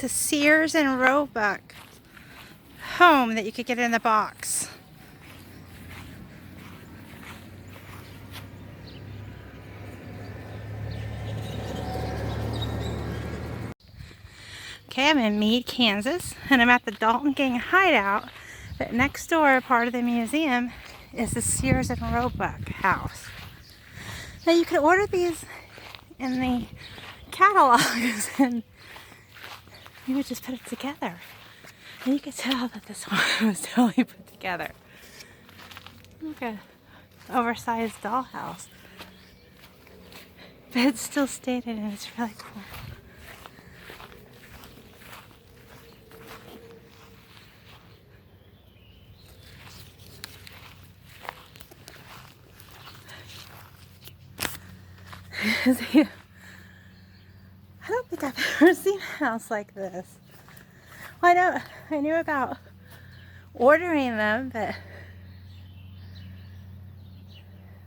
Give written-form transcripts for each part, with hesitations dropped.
It's a Sears and Roebuck home that you could get in the box. Okay, I'm in Meade, Kansas, and I'm at the Dalton Gang hideout. But next door, part of the museum, is the Sears and Roebuck house. Now you can order these in the catalogs, and you would just put it together. And you could tell that this one was totally put together. Look at oversized dollhouse. But it's still stated and it's really cool. I don't think I've ever seen a house like this. Well, I knew about ordering them, but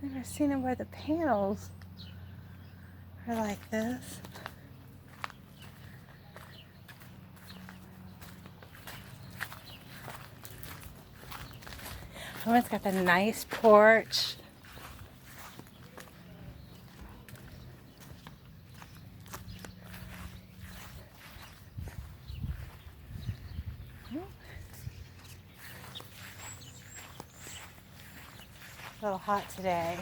I've never seen them where the panels are like this. Oh, it's got the nice porch. A little hot today.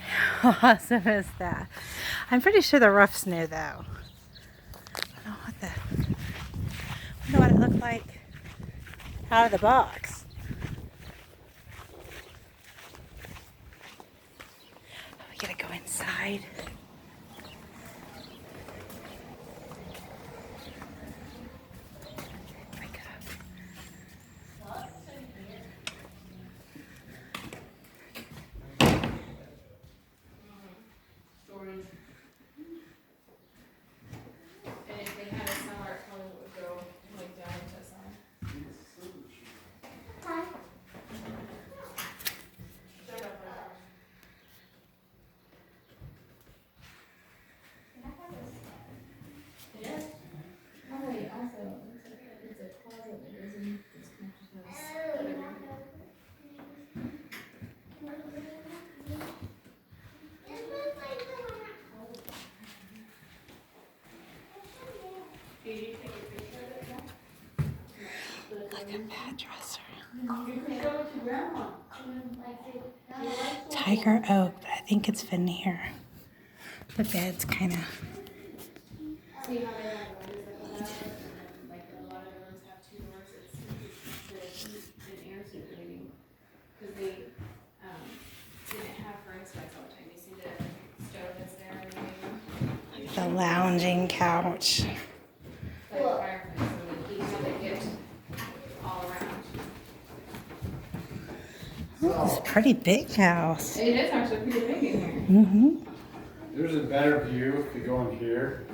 How awesome is that? I'm pretty sure the roof's new though. I wonder what it looked like out of the box. We gotta go inside. Look at that dresser. Tiger oak, but I think it's veneer. The bed's kind of... The lounging couch. Oh, it's a pretty big house. It is actually pretty big in here. Mm-hmm. There's a better view if you go in here.